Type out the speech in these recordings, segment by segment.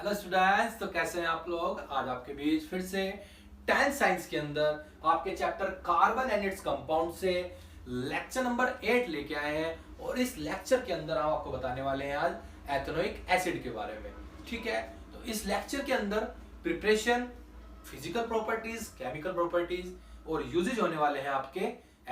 Hello students, तो कैसे हैं आप लोग। आज आपके बीच फिर से 10th साइंस के अंदर आपके chapter carbon and its compound से लेक्चर नंबर 8 लेके आए हैं। और इस लेक्चर के अंदर हम आपको बताने वाले हैं आज एथेनोइक एसिड के बारे में। ठीक है, तो इस लेक्चर के अंदर preparation, physical properties, chemical properties और यूजेज होने वाले हैं आपके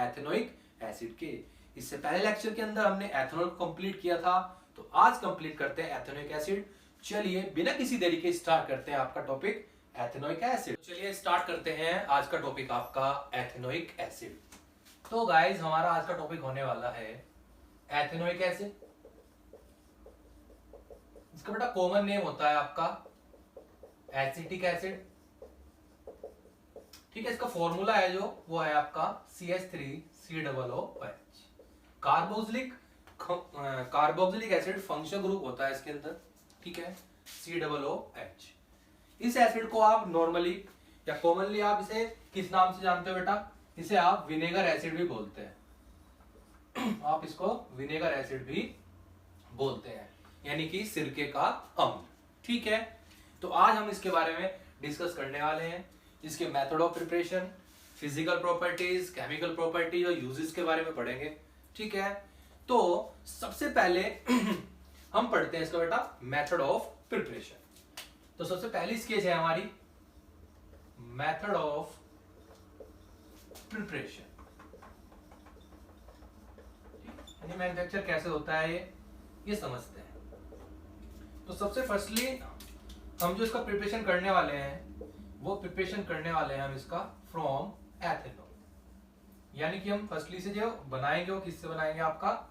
एथेनोइक एसिड के। इससे पहले लेक्चर के अंदर हमने एथेनॉल कंप्लीट किया था, तो आज कंप्लीट करते हैं एथेनोइक एसिड। चलिए बिना किसी देरी के स्टार्ट करते हैं आपका टॉपिक एथेनोइक एसिड। चलिए स्टार्ट करते हैं आज का टॉपिक आपका एथेनोइक एसिड। तो गाइस हमारा आज का टॉपिक होने वाला है एथेनोइक एसिड। इसका बेटा कॉमन नेम होता है आपका एसिटिक एसिड। ठीक है, इसका फॉर्मूला है जो वो है आपका CH3COOH। Carboxylic acid functional group होता है इसके अंदर। ठीक है, COOH। इस एसिड को आप नॉर्मली या कॉमनली आप इसे किस नाम से जानते हो बेटा? इसे आप विनेगर एसिड भी बोलते हैं। आप इसको विनेगर एसिड भी बोलते हैं, यानी कि सिरके का अम्ल। ठीक है, तो आज हम इसके बारे में डिस्कस करने वाले हैं। इसके method of preparation, physical properties, chemical properties और यूजेस के बारे में पढ़ेंगे। ठीक है, तो सबसे पहले हम पढ़ते हैं इसका बेटा मेथड ऑफ प्रिपरेशन। तो सबसे पहली स्केच है हमारी मेथड ऑफ प्रिपरेशन, यानी मैन्युफैक्चर कैसे होता है ये समझते हैं। तो सबसे फर्स्टली हम जो इसका प्रिपरेशन करने वाले हैं वो प्रिपरेशन करने वाले हैं हम इसका फ्रॉम एथेनॉल, यानी कि हम फर्स्टली से जो बनाएंगे वो किससे बनाएंगे? आपका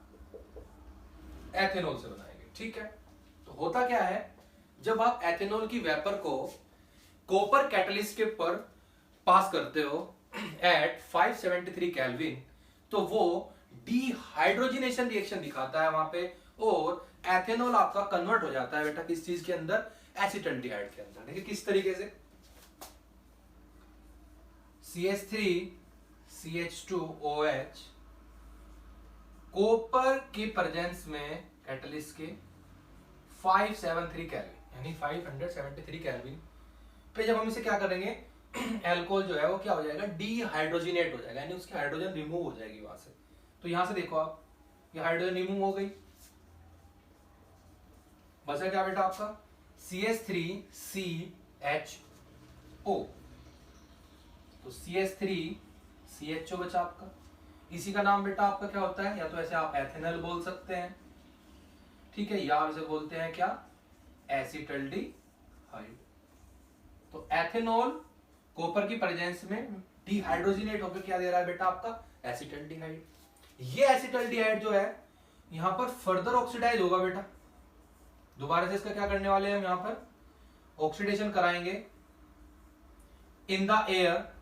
एथेनॉल से बनाएंगे। ठीक है, तो होता क्या है, जब आप एथेनॉल की वेपर को कॉपर कैटलिस्ट के ऊपर पास करते हो एट 573 केल्विन, तो वो डिहाइड्रोजनेशन रिएक्शन दिखाता है वहां पे, और एथेनॉल आपका कन्वर्ट हो जाता है बेटा किस चीज के अंदर? एसिटल्डिहाइड के अंदर। देखिए किस तरीके से, CH3CH2OH कॉपर की प्रेजेंस में कैटलिस्ट के 573 केल्विन यानी 573 केल्विन पे जब हम इसे क्या करेंगे, अल्कोहल जो है वो क्या हो जाएगा? डिहाइड्रोजनेट हो जाएगा, यानी उसकी हाइड्रोजन रिमूव हो जाएगी वहां से। तो यहां से देखो आप, ये हाइड्रोजन रिमूव हो गई, बचा क्या बेटा आपका? CH3CHO। तो CH3CHO बचा आपका। इसी का नाम बेटा आपका क्या होता है? या तो ऐसे आप एथेनॉल बोल सकते हैं, ठीक है, या इसे बोलते हैं क्या? एसिटल्डिहाइड। तो एथेनॉल कॉपर की प्रेजेंस में डिहाइड्रोजनेट होकर क्या दे रहा है बेटा आपका? एसिटल्डिहाइड। ये एसिटल्डिहाइड जो है यहां पर फर्दर ऑक्सीडाइज होगा बेटा। दोबारा से इसका क्या करने वाले हैं हम? यहां पर ऑक्सीडेशन कराएंगे इन द एयर।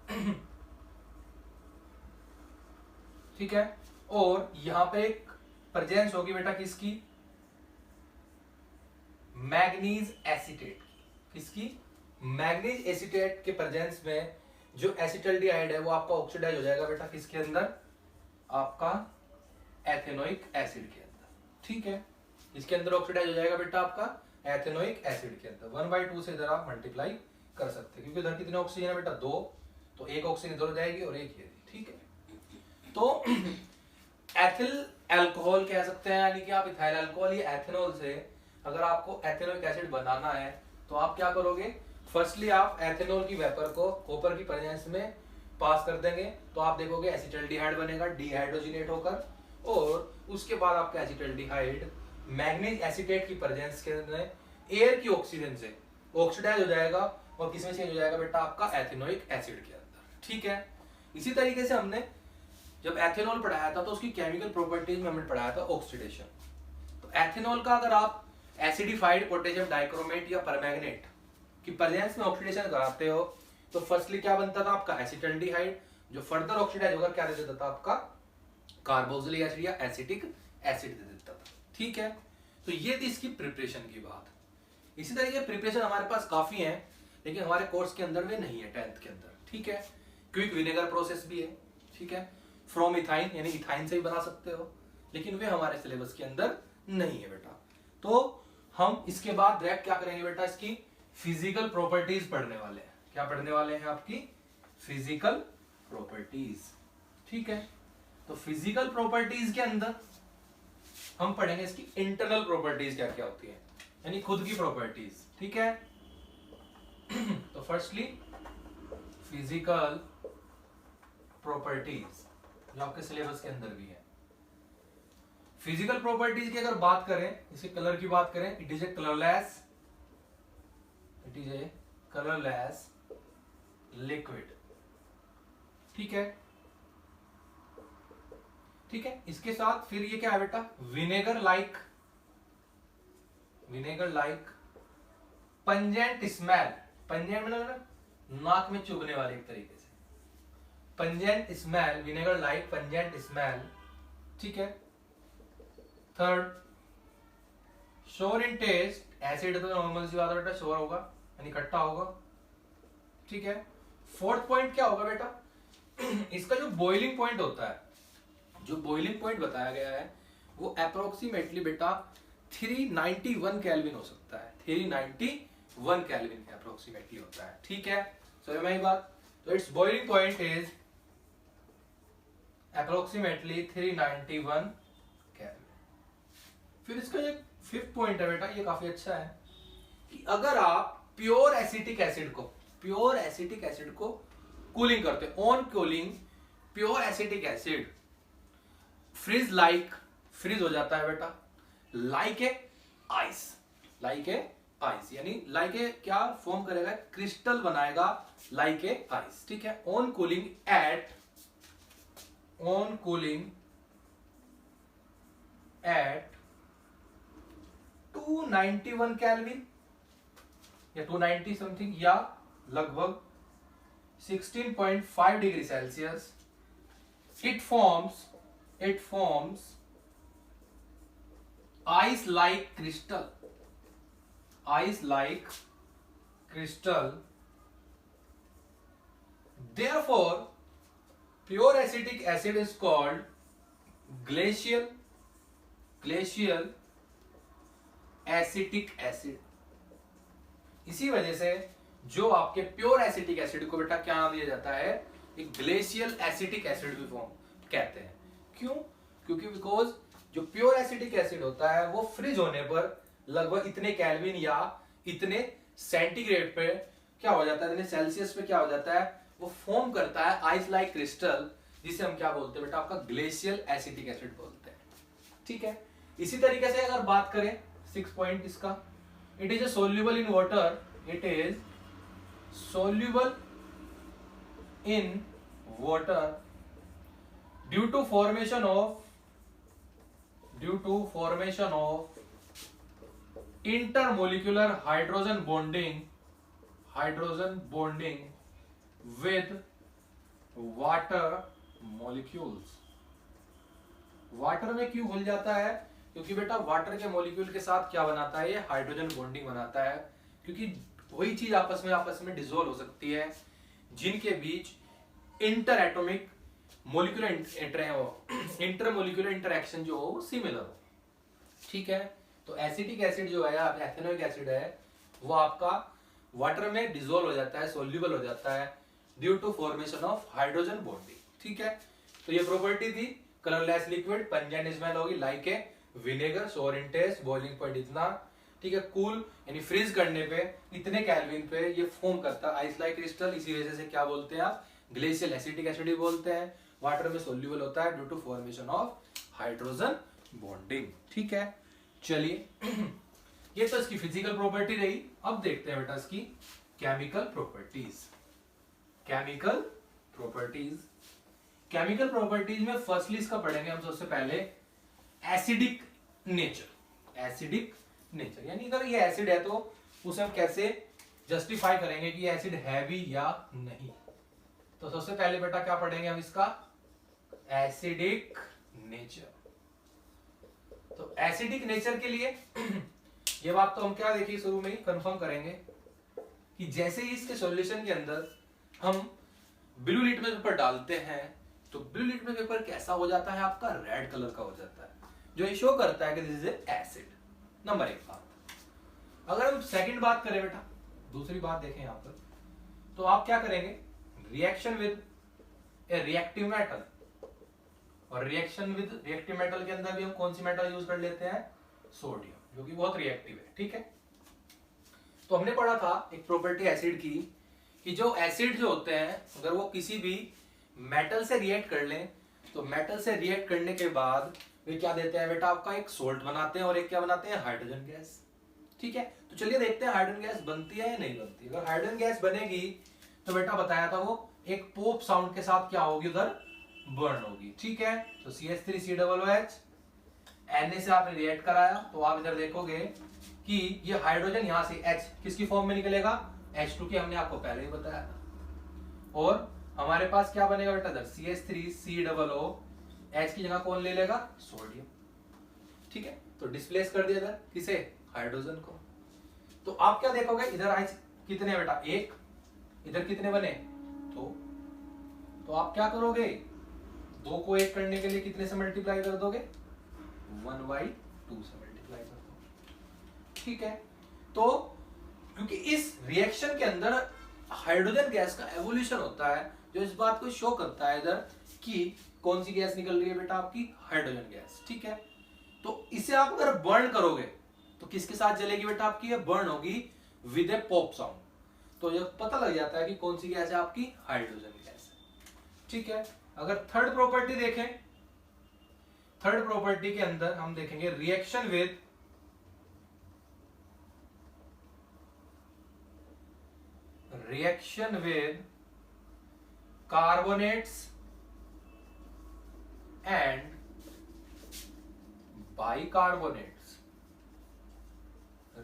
ठीक है, और यहां पे एक प्रेजेंस होगी बेटा किसकी? मैग्नीज एसीटेट की। किसकी? मैग्नीज एसीटेट के प्रेजेंस में जो एसिटल्डिहाइड है वो आपका ऑक्सीडाइज हो जाएगा बेटा किसके अंदर? आपका एथेनोइक एसिड के अंदर। ठीक है, इसके अंदर ऑक्सीडाइज हो जाएगा बेटा आपका एथेनोइक एसिड के अंदर। 1/2 से इधर आप मल्टीप्लाई कर सकते हैं, क्योंकि इधर कितने ऑक्सीजन है बेटा? 2, तो एक ऑक्सीजन इधर हो जाएगी और एक ये। ठीक है, तो एथिल अल्कोहल कह सकते हैं, यानी कि आप इथाइल अल्कोहल या एथेनॉल से अगर आपको एथेनोइक एसिड बनाना है तो आप क्या करोगे? फर्स्टली आप एथेनॉल की वेपर को कॉपर की प्रेजेंस में पास कर देंगे, तो आप देखोगे एसिटल्डिहाइड बनेगा डिहाइड्रोजनेट होकर, और उसके बाद आपका एसिटल्डिहाइड मैग्नीज एसीटेट की प्रेजेंस के अंदर एयर की ऑक्सीजन से ऑक्सीडाइज हो जाएगा और किसमें चेंज हो जाएगा बेटा? आपका एथेनोइक एसिड के अंदर। ठीक है, इसी तरीके से हमने जब एथेनॉल पढ़ाया था तो उसकी केमिकल प्रॉपर्टीज में हमने पढ़ाया था ऑक्सीडेशन। तो एथेनॉल का अगर आप एसिडिफाइड पोटेशियम डाइक्रोमेट या परमैंगनेट की प्रेजेंस में ऑक्सीडेशन कराते हो तो फर्स्टली क्या बनता था आपका? एसिटल्डिहाइड, जो फर्दर ऑक्सीडाइज होकर क्या दे देता था? आपका कार्बोक्सिलिक एसिड या एसिटिक एसिड दे देता था। ठीक है, तो ये थी इसकी प्रिपरेशन की बात। इसी तरीके प्रिपरेशन हमारे पास काफी है, लेकिन हमारे कोर्स के अंदर वे नहीं है 10th के अंदर। ठीक है, क्विक विनेगर प्रोसेस भी है। ठीक है, फ्रॉम इथाइन, यानी इथाइन से भी बना सकते हो, लेकिन वे हमारे सिलेबस के अंदर नहीं है बेटा। तो हम इसके बाद डायरेक्ट क्या करेंगे बेटा? इसकी फिजिकल प्रॉपर्टीज पढ़ने वाले हैं। क्या पढ़ने वाले हैं? आपकी फिजिकल प्रॉपर्टीज। ठीक है, तो फिजिकल प्रॉपर्टीज के अंदर हम पढ़ेंगे इसकी इंटरनल प्रॉपर्टीज क्या क्या होती है, यानी खुद की प्रॉपर्टीज। ठीक है, तो फर्स्टली फिजिकल प्रॉपर्टीज जो आपके सिलेबस के अंदर भी है। फिजिकल प्रॉपर्टीज की अगर बात करें, इसके कलर की बात करें, it is a colourless liquid. ठीक है, ठीक है, इसके साथ फिर ये क्या है बेटा? Vinegar like pungent smell. Pungent मतलब नाक में चुभने वाले एक तरीके से, pungent smell, vinegar like pungent smell. ठीक है, third sure in test. Acid तो नॉर्मल सी बात है बेटा, श्योर होगा यानी खट्टा होगा। ठीक है, फोर्थ पॉइंट क्या होगा बेटा? इसका जो बॉइलिंग पॉइंट होता है, जो बॉइलिंग पॉइंट बताया गया है वो अप्रोक्सीमेटली बेटा 391 केल्विन हो सकता है। 391 केल्विन अप्रोक्सीमेटली होता है। ठीक है, समझ में आई बात? तो it's boiling point is approximately 391 kelvin. फिर इसका जो फिफ्थ पॉइंट है बेटा, ये काफी अच्छा है कि अगर आप प्योर एसिटिक एसिड को कूलिंग करते हो, on cooling pure acetic acid freeze हो जाता है बेटा, लाइक ए आइस यानी लाइक ए क्या फॉर्म करेगा? क्रिस्टल बनाएगा, लाइक ए आइस। ठीक है, ऑन कूलिंग एट 291 केल्विन या 290 समथिंग या लगभग 16.5 degree Celsius, it forms ice like crystal therefore pure acetic acid is called glacial acetic acid. इसी वजह से जो आपके प्योर एसिटिक एसिड को बेटा क्या नाम दिया जाता है? एक ग्लेशियल एसिटिक एसिड भी फॉर्म कहते हैं। क्यों? क्योंकि बिकॉज जो प्योर एसिटिक एसिड होता है वो फ्रीज होने पर लगभग इतने केल्विन या इतने सेंटीग्रेड पे क्या हो जाता है, इतने सेल्सियस पे क्या हो जाता है, वो फॉर्म करता है आइस लाइक क्रिस्टल, जिसे हम क्या बोलते हैं बेटा? आपका ग्लेशियल एसिटिक एसिड बोलते हैं। ठीक है, इसी तरीके से अगर बात करें 6 पॉइंट इसका, it is soluble in water, it is soluble in water due to formation of intermolecular hydrogen bonding with water molecules। Water में क्यों घुल जाता है? क्योंकि बेटा वाटर के मॉलिक्यूल के साथ क्या बनाता है? ये हाइड्रोजन बॉन्डिंग बनाता है, क्योंकि वही चीज आपस में डिसॉल्व हो सकती है जिनके बीच इंटर एटॉमिक इंटरमोलिकुलर इंटरेक्शन जो हो वो सिमिलर हो। ठीक है, तो एसिटिक एसिड जो है, एथेनोइक एसिड है, वो आपका वाटर में डिसॉल्व हो जाता है, सोल्यूबल हो जाता है due to formation of hydrogen bonding. ठीक है, तो ये प्रॉपर्टी थी कलरलेस लिक्विड, पंजेंट स्मेल होगी like a vinegar, sour in taste, boiling point इतना। ठीक है, कूल यानी फ्रीज करने पे इतने केल्विन पे ये फॉर्म करता है आइस लाइक क्रिस्टल। इसी वजह से क्या बोलते हैं आप? ग्लेशियल एसिटिक एसिड भी बोलते हैं। वाटर में सोल्यूबल होता है due to formation of hydrogen bonding. ठीक है, चलिए ये तो इसकी फिजिकल प्रॉपर्टी रही। अब देखते हैं बेटा इसकी केमिकल प्रॉपर्टीज में फर्स्टली इसका पढ़ेंगे हम सबसे पहले एसिडिक नेचर, यानी अगर ये एसिड है तो उसे हम कैसे जस्टिफाई करेंगे कि एसिड है भी या नहीं। तो सबसे पहले बेटा क्या पढ़ेंगे हम? इसका एसिडिक नेचर। तो एसिडिक नेचर के लिए ये बात तो हम क्या देखिए शुरू में ही कंफर्म करेंगे कि जैसे ही इसके सॉल्यूशन के अंदर हम ब्लू लिटमस पेपर डालते हैं तो ब्लू लिटमस पेपर कैसा हो जाता है? आपका रेड कलर का हो जाता है, जो ये शो करता है कि दिस इज एसिड। नंबर 1 बात। अगर हम सेकंड बात करें बेटा दूसरी बात देखें यहाँ पर, तो आप क्या करेंगे, reaction with A reactive metal, और रिएक्शन विद रिएक्टिव मेटल के अंदर भी हम कौन सी मेटल यूज कर लेते हैं, सोडियम, जो कि बहुत रिएक्टिव है, ठीक है। तो हमने पढ़ा था एक प्रॉपर्टी एसिड की, कि जो एसिड जो होते हैं अगर वो किसी भी मेटल से रिएक्ट कर लें, तो मेटल से रिएक्ट करने के बाद वे क्या देते हैं बेटा, आपका एक सोल्ट बनाते हैं और एक क्या बनाते हैं, हाइड्रोजन गैस, ठीक है। तो चलिए देखते हैं हाइड्रोजन गैस बनती है या नहीं बनती। अगर हाइड्रोजन गैस बनेगी तो बेटा बताया था वो एक पॉप साउंड के साथ क्या होगी, उधर बर्न होगी, ठीक है। तो CH3COOH Na से आपने रिएक्ट कराया, तो आप इधर देखोगे कि ये हाइड्रोजन यहां से H किसकी फॉर्म में निकलेगा, H2 की, हमने आपको पहले ही बताया था। और हमारे पास क्या बनेगा बेटा, इधर CH3COOH की जगह कौन ले लेगा, सोडियम, ठीक है। तो डिस्प्लेस कर दिया इधर किसे, हाइड्रोजन को। तो आप क्या देखोगे, इधर H कितने बेटा, एक, इधर कितने बने, दो। तो आप क्या करोगे, दो को एक करने के लिए कितने से मल्टीप्लाई कर दोगे, 1/2 से मल्टीप्लाई कर दोगे, ठीक है। तो क्योंकि इस रिएक्शन के अंदर हाइड्रोजन गैस का एवोल्यूशन होता है, जो इस बात को शो करता है इधर कि कौन सी गैस निकल रही है बेटा, आपकी हाइड्रोजन गैस, ठीक है। तो इसे आप अगर बर्न करोगे तो किसके साथ जलेगी बेटा, आपकी ये बर्न होगी विद ए पॉप साउंड। तो ये पता लग जाता है कि कौन सी गैस है, आपकी हाइड्रोजन गैस, ठीक है। अगर थर्ड प्रॉपर्टी देखें, थर्ड प्रॉपर्टी के अंदर हम देखेंगे reaction with carbonates and bicarbonates,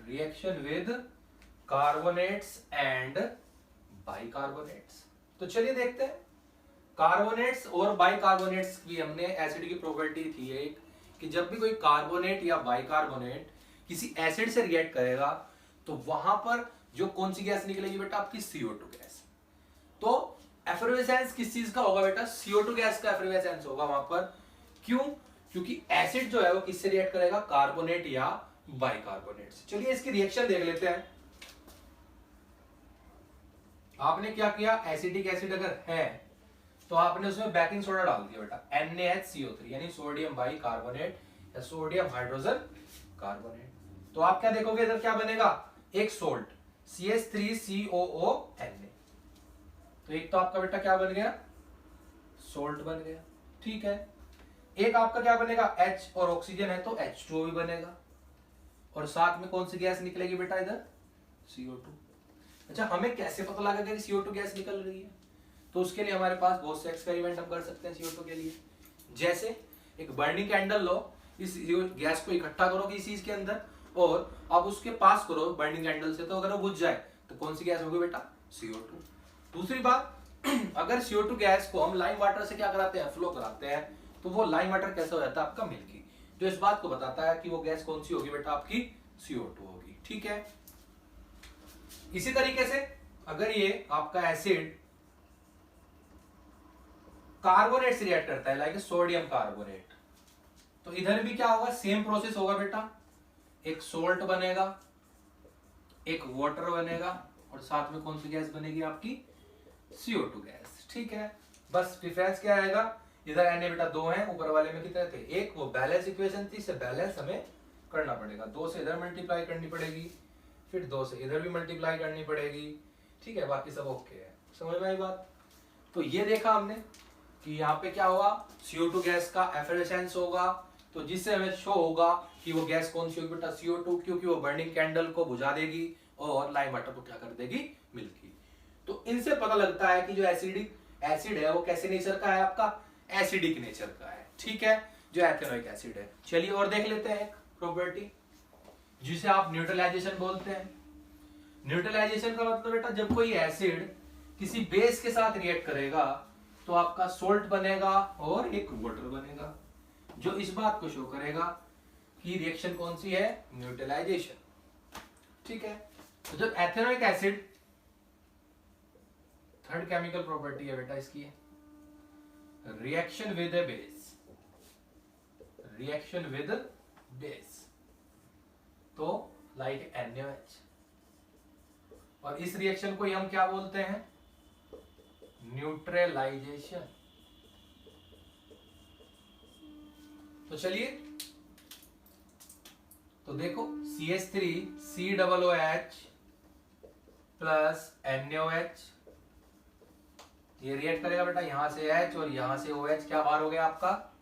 reaction with carbonates and bicarbonates. तो चलिए देखते हैं, कार्बोनेट्स और बाइकार्बोनेट्स की हमने एसिड की प्रॉपर्टी थी एक, कि जब भी कोई कार्बोनेट या बाइकार्बोनेट किसी एसिड से रिएक्ट करेगा तो वहां पर जो कौन सी गैस निकलेगी बेटा, आपकी CO2 गैस। तो एफरवेसेंस किस चीज का होगा बेटा, CO2 गैस का एफरवेसेंस होगा वहां पर। क्यों, क्योंकि एसिड जो है वो किससे रिएक्ट करेगा, कार्बोनेट या बाइकार्बोनेट से। चलिए इसकी रिएक्शन देख लेते हैं। आपने क्या किया, एसिडिक एसिड अगर है तो आपने उसमें बेकिंग सोडा डाल दिया बेटा, NaHCO3 यानी सोडियम बाइकार्बोनेट या सोडियम हाइड्रोजन कार्बोनेट। तो आप क्या देखोगे, इधर क्या बनेगा, एक सोल्ट CH3COONA। तो एक तो आपका बेटा क्या बन गया, सोल्ट बन गया, ठीक है। एक आपका क्या बनेगा, H और ऑक्सीजन है तो H2O भी बनेगा, और साथ में कौन सी गैस निकलेगी बेटा, इधर CO2। अच्छा, हमें कैसे पता लगेगा कि CO2 गैस निकल रही है, तो उसके लिए हमारे पास बहुत से एक्सपेरिमेंट हम कर सकते हैं CO2 के लिए। जैसे एक बर्निंग कैंडल लो, इस गैस को इकट्ठा करो किसी चीज के अंदर और आप उसके पास करो बर्निंग कैंडल से, तो अगर वो बुझ जाए तो कौन सी गैस होगी बेटा, CO2। दूसरी बात, अगर CO2 गैस को हम लाइम वाटर से क्या कराते हैं, फ्लो कराते हैं, तो वो लाइम वाटर कैसे हो जाता है, आपका मिल्की, जो इस बात को बताता है कि वो गैस कौन सी होगी बेटा, आपकी CO2 होगी, ठीक है। इसी तरीके से अगर ये आपका एसिड कार्बोनेट से रिएक्ट करता है, लाइक सोडियम कार्बोनेट, तो इधर भी क्या होगा, सेम प्रोसेस होगा बेटा, एक सोल्ट बनेगा, एक वाटर बनेगा, और साथ में कौन सी गैस बनेगी, आपकी CO2 गैस, ठीक है। बस डिफरेंस क्या आएगा, इधर Na बेटा 2 है, ऊपर वाले में कितने थे, एक। वो बैलेंस इक्वेशन थी, से बैलेंस हमें करना पड़ेगा, 2 से इधर मल्टीप्लाई करनी पड़ेगी, फिर 2 से इधर भी मल्टीप्लाई करनी पड़ेगी, ठीक है। बाकी सब ओके है, समझ में आई बात। तो ये देखा हमने कि यहाँ पे क्या होगा, CO2 गैस का एफरेसेंस होगा, तो जिससे हमें शो होगा कि वो गैस कौन सी होगी बेटा, CO2, क्योंकि वो बर्निंग कैंडल को बुझा देगी और लाइम वाटर को क्या कर देगी, मिल्की। तो इनसे पता लगता है कि जो एसिडिक एसिड है वो कैसे नेचर का है, आपका एसिडिक नेचर का है, ठीक है, जो एथेनोइक एसिड है। चलिए और देख लेते हैं एक प्रॉपर्टी जिसे आप न्यूट्रलाइजेशन बोलते हैं। न्यूट्रलाइजेशन का मतलब बेटा, जब कोई एसिड किसी बेस के साथ रिएक्ट करेगा तो आपका सोल्ट बनेगा और एक वाटर बनेगा, जो इस बात को शो करेगा कि रिएक्शन कौन सी है, न्यूट्रलाइजेशन, ठीक है। तो जब ethanoic acid, third chemical property है बेटा इसकी, reaction with A base, reaction with base, तो लाइक NaOH, और इस रिएक्शन को हम क्या बोलते हैं, न्यूट्रलाइजेशन। तो चलिए, तो देखो CH3COOH प्लस NaOH, ये रिएक्ट करेगा बेटा, यहां से H और यहां से OH, क्या बाहर हो गया आपका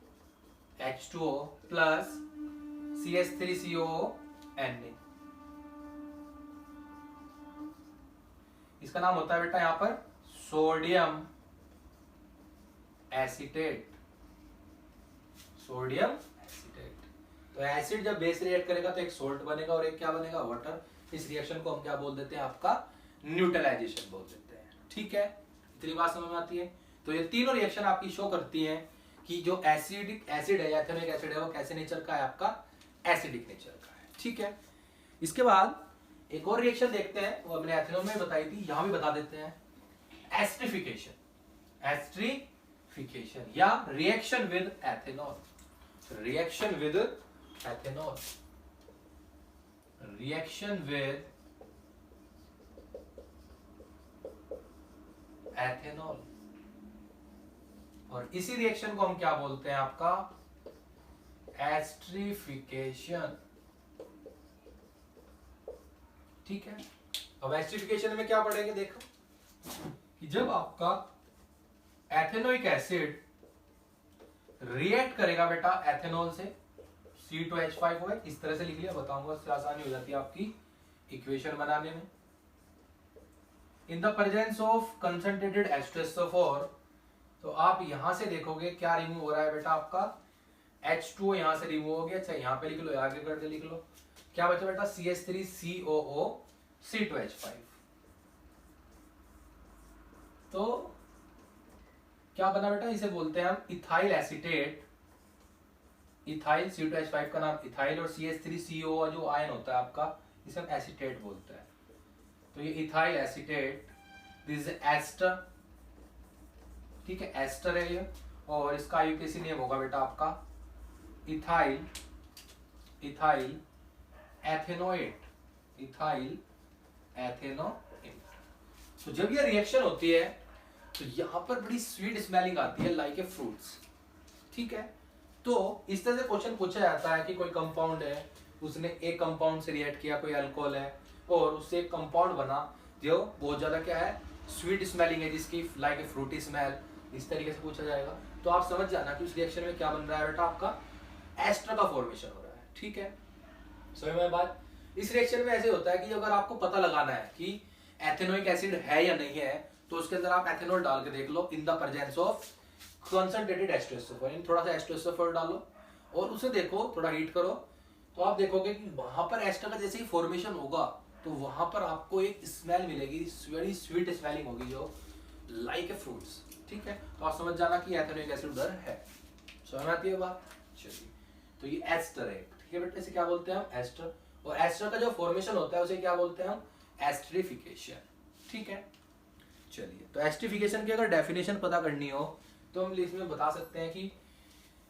H2O प्लस CH3COONA। इसका नाम होता है बेटा यहां पर सोडियम एसीटेट, सोडियम एसीटेट। तो एसिड जब बेस रिएक्ट करेगा तो एक सोल्ट बनेगा और एक क्या बनेगा, वाटर। इस रिएक्शन को हम क्या बोल देते हैं, आपका न्यूट्रलाइजेशन बोल देते हैं। ठीक है, इतनी बात समझ में आती है। तो ये तीनों रिएक्शन आपकी शो करती हैं कि जो एसिडिक एसिड है, एथेनोइक एसिड है, वो कैसे नेचर का है, आपका एसिडिक नेचर का है। ठीक है, इसके बाद एक और रिएक्शन देखते हैं, वो हमने एथेनॉल में बताई थी, यहां भी बता देते हैं, एस्टरिफिकेशन। एस्टरिफिकेशन या reaction with ethanol, reaction with ethanol, reaction with ethanol. और इसी रिएक्शन को हम क्या बोलते हैं, आपका एस्टरिफिकेशन। ठीक है, अब एस्टरिफिकेशन में क्या पढ़ेंगे, देखो कि जब आपका एथेनोइक एसिड रिएक्ट करेगा बेटा एथेनॉल से, C2H5OH, इस तरह से लिख लिया, बताऊंगा, उससे आसानी हो जाती है आपकी इक्वेशन बनाने में। इन the presence of concentrated H2SO4, तो आप यहां से देखोगे क्या रिमूव हो रहा है बेटा, आपका H2O यहां से रिमूव हो गया। अच्छा, यहां पे लिख लो, आगे करके लिख लो, क्या बचा बेटा, CH3COO C2H5। तो क्या बना बेटा, इसे बोलते हैं हम इथाइल एसीटेट। इथाइल, C2H5 का नाम इथाइल, और CH3CO जो आयन होता है आपका, इसे हम एसीटेट बोलते हैं। तो ये ethyl acetate, this is ester. ठीक है, एस्टर है ये, और इसका आईयूपीएसी नेम होगा बेटा आपका ethyl, ethyl ethanoate, ethyl ethanoate. तो जब ये रिएक्शन होती है तो यहां पर बड़ी स्वीट स्मेलिंग आती है, लाइक ए फ्रूट्स। ठीक है, तो इस तरह से क्वेश्चन पूछा जाता है कि कोई कंपाउंड है, उसने एक कंपाउंड से रिएक्ट किया, कोई अल्कोहल है, और उससे एक कंपाउंड बना जो बहुत ज्यादा क्या है, स्वीट स्मेलिंग है, जिसकी लाइक ए फ्रूटी स्मेल, इस तरीके से पूछा जाएगा। तो आप समझ जाना कि उस रिएक्शन में क्या बन रहा है बेटा, आपका एस्टर का फॉर्मेशन हो रहा है। ठीक है, समझ में बात। इस रिएक्शन में ऐसे होता है कि अगर आपको पता लगाना है कि एथेनोइक एसिड है या नहीं है, तो उसके अंदर आप एथेनॉल डाल के देख लो, in the presence of concentrated H2SO4, थोड़ा सा H2SO4 डालो और उसे देखो, थोड़ा हीट करो, तो आप देखोगे कि वहां पर एस्टर का जैसे ही फॉर्मेशन होगा तो वहां पर आपको एक स्मेल मिलेगी, वेरी स्वीट स्मेलिंग होगी, जो लाइक ए फ्रूट्स। ठीक है, तो आप समझ जाना कि एथेनोइक एसिड उधर है। समझ में आती है बात। चलिए, तो ये एस्टर है। ठीक है बेटा, इसे क्या बोलते हैं हम, एस्टर। और एस्टर का जो फॉर्मेशन होता है उसे क्या बोलते हैं हम, एस्टरिफिकेशन। ठीक है, चलिए, तो एस्टरिफिकेशन की अगर डेफिनेशन पता करनी हो तो हम इसमें बता सकते हैं कि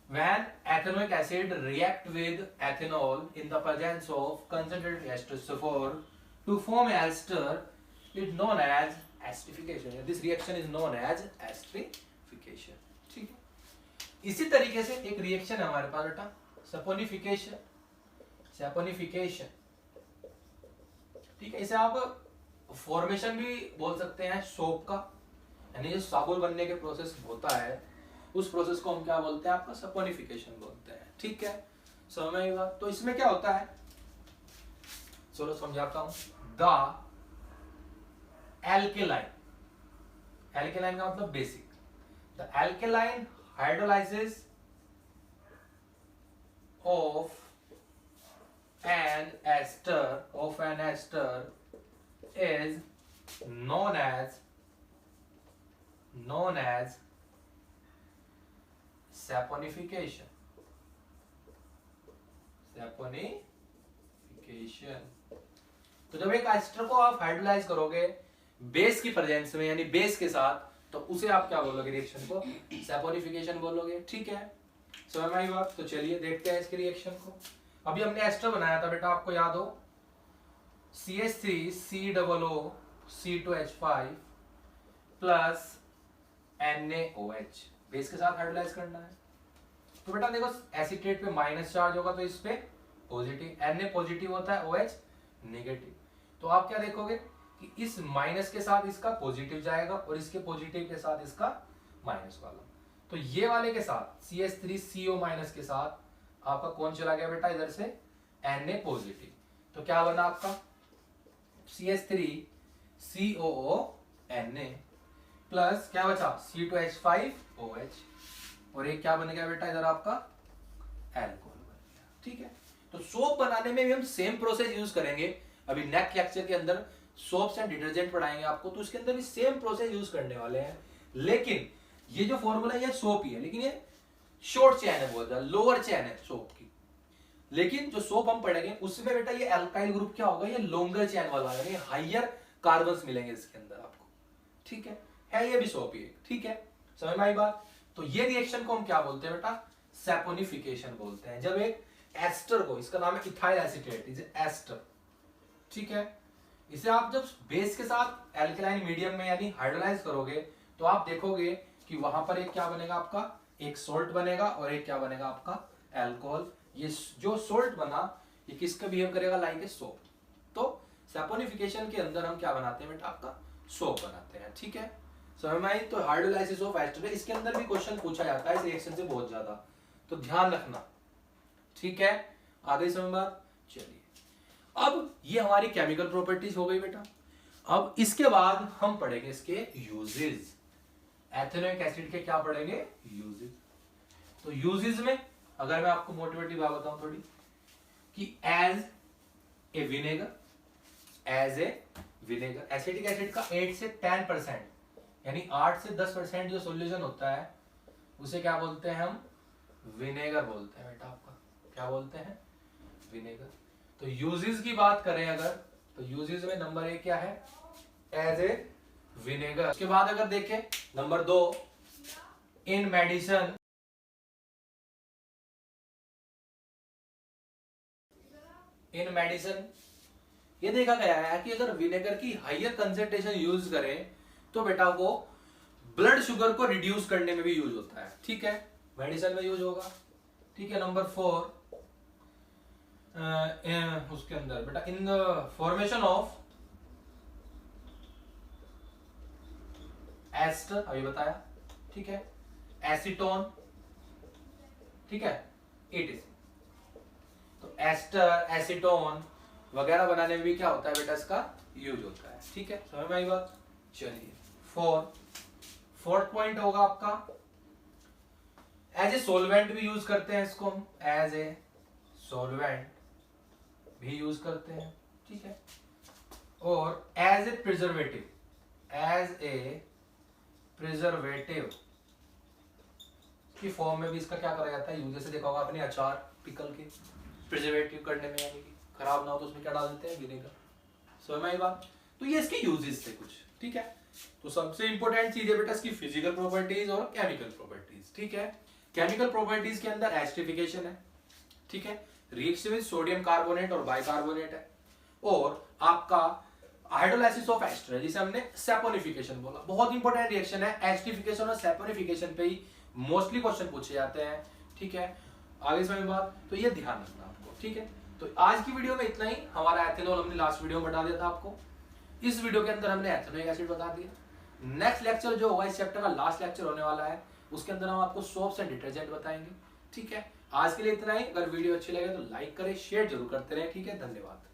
when ethanoic acid react with ethanol in the presence of concentrated H2SO4 to form ester, it known as esterification. This reaction is known as esterification. ठीक है, इसी तरीके से एक रिएक्शन है हमारे पास बेटा, सैपोनिफिकेशन। सैपोनिफिकेशन, ठीक है, इसे आप फॉर्मेशन भी बोल सकते हैं सोप का, यानी जो साबुन बनने के प्रोसेस होता है, उस प्रोसेस को हम क्या बोलते हैं, आपका सैपोनिफिकेशन बोलते हैं। ठीक है, समझ में आई बात। तो इसमें क्या होता है, चलो समझाता हूं। द एल्केलाइन, एल्केलाइन का मतलब basic, the alkaline hydrolysis of an ester is known as saponification. Saponification, तो जब एक एस्टर को आप हाइड्रोलाइज करोगे बेस की प्रेजेंस में, यानी बेस के साथ, तो उसे आप क्या बोलोगे, रिएक्शन को सैपोनिफिकेशन बोलोगे। ठीक है, समझ में आई बात। तो चलिए देखते हैं इसके रिएक्शन को। अभी हमने एस्टर बनाया था बेटा, आपको याद हो, CH3COO C2H5 plus NaOH, base के साथ हाइड्रोलाइज करना है। तो बेटा देखो एसीटेट पे माइनस चार्ज होगा तो इस पे पॉजिटिव, Na पॉजिटिव होता है, OH नेगेटिव। तो आप क्या देखोगे कि इस माइनस के साथ इसका पॉजिटिव जाएगा और इसके पॉजिटिव के साथ इसका माइनस वाला। तो ये वाले के साथ CH3CO माइनस के साथ आपका कौन चला गया बेटा इधर से, Na पॉजिटिव। तो क्या बना आपका CH3COO Na प्लस क्या बचा C2H5OH, और एक क्या बन गया बेटा इधर आपका एल्कोहल बन गया। ठीक है, तो सोप बनाने में भी हम सेम प्रोसेस यूज करेंगे। अभी नेक्स्ट लेक्चर के अंदर सोप्स एंड डिटर्जेंट पढ़ाएंगे आपको, तो उसके अंदर भी सेम प्रोसेस यूज करने वाले हैं। लेकिन ये जो फॉर्मूला है ये सोप ही है, लेकिन ये शॉर्ट चेन है, बहुत ज्यादा लोअर चेन है सोप की। लेकिन जो सोप हम पढ़ेंगे उसमें बेटा ये अल्काइल ग्रुप क्या होगा, ये लॉन्गर चेन वाला है, ये हायर कार्बन्स मिलेंगे इसके अंदर आपको। ठीक है ये भी सोप ही है। ठीक है, समझ में आई बात। तो ये रिएक्शन को हम क्या बोलते हैं बेटा, सैपोनिफिकेशन बोलते हैं। जब एक एस्टर को, इसका नाम है इथाइल एसीटेट, इज एस्टर। ठीक है, इसे आप जब बेस के साथ एल्कलाइन मीडियम में यानी हाइड्रोलाइज करोगे तो आप देखोगे कि वहां पर एक क्या बनेगा आपका, एक सोल्ट बनेगा और एक क्या बनेगा आपका एल्कोहल। ये जो सोल्ट बना ये किसका बिहेव करेगा, लाइक ए सोप। तो सैपोनिफिकेशन के अंदर हम क्या बनाते हैं बेटा, आपका सोप बनाते हैं। ठीक है, समझ में आई। तो हाइड्रोलाइसिस ऑफ एस्टर, इसके अंदर भी क्वेश्चन पूछा जाता है इस रिएक्शन से बहुत ज्यादा, तो ध्यान रखना। ठीक है, आगे समझ बात। चलिए, अब ये हमारी केमिकल प्रॉपर्टीज हो गई बेटा। अब इसके बाद हम पढ़ेंगे इसके यूजेस। एथेनोइक एसिड के क्या पढ़ेंगे, यूजेस। तो यूजेस में अगर मैं आपको मोटिवेटिव बात बताऊं थोड़ी, कि as a vinegar, as a vinegar acetic acid का 8 से 10% यानी 8 से 10% जो सॉल्यूशन होता है उसे क्या बोलते हैं हम, विनेगर बोलते हैं बेटा। आपका क्या बोलते हैं, विनेगर। तो यूजेस की बात करें अगर, तो यूजेस में नंबर 1 क्या है, एज ए विनेगर। उसके बाद अगर देखें नंबर 2, इन मेडिसिन, इन मेडिसिन ये देखा गया है कि अगर विनेगर की हायर कंसेंट्रेशन यूज करें तो बेटा वो ब्लड शुगर को रिड्यूस करने में भी यूज होता है। ठीक है, मेडिसिन में यूज होगा। ठीक है, नंबर 4, उसके अंदर बेटा in the formation of ester, अभी बताया। ठीक है, एसीटोन, ठीक है, ETC। तो एस्टर, एसीटोन वगैरह बनाने में भी क्या होता है बेटा, इसका यूज होता है। ठीक है, समझ में आई बात। चलिए, फोर्थ पॉइंट होगा आपका, एज ए सोलवेंट भी यूज करते हैं इसको हम, एज ए सोलवेंट भी यूज करते हैं। ठीक है, और as a preservative, as a preservative की फॉर्म में भी इसका क्या करा जाता है, यूज। जैसे देखा होगा आपने अचार, पिकल के प्रिजर्वेटिव करने में, यानी कि खराब ना हो तो उसमें क्या डाल देते हैं, विनेगर। समझ में आई बात। तो ये इसके यूजेस थे कुछ। ठीक है, तो सबसे इंपॉर्टेंट चीज है बेटा इसकी फिजिकल प्रॉपर्टीज और केमिकल प्रॉपर्टीज। ठीक है, केमिकल प्रॉपर्टीज के अंदर एस्टरिफिकेशन है। ठीक है, रिएक्शन विद सोडियम कार्बोनेट और बाइकार्बोनेट है, और आपका हाइड्रोलाइसिस ऑफ एस्टर है जिसे हमने सैपोनिफिकेशन बोला। बहुत इंपॉर्टेंट रिएक्शन है, एस्टरिफिकेशन और सैपोनिफिकेशन पे ही मोस्टली क्वेश्चन पूछे जाते हैं। ठीक है, आगे समझ बात, तो ये ध्यान रखना आपको। ठीक है, तो आज की वीडियो में इतना ही। हमारा एथेनॉल हमने लास्ट वीडियो में बता दिया था आपको, इस वीडियो के अंदर हमने एथेनोइक एसिड बता दिया। नेक्स्ट लेक्चर जो होगा इस चैप्टर का लास्ट लेक्चर होने वाला है, उसके अंदर हम आपको सोप्स एंड डिटर्जेंट बताएंगे। ठीक है, आज के लिए इतना ही। अगर वीडियो अच्छी लगे तो लाइक करें, शेयर जरूर करते रहे। ठीक है, धन्यवाद।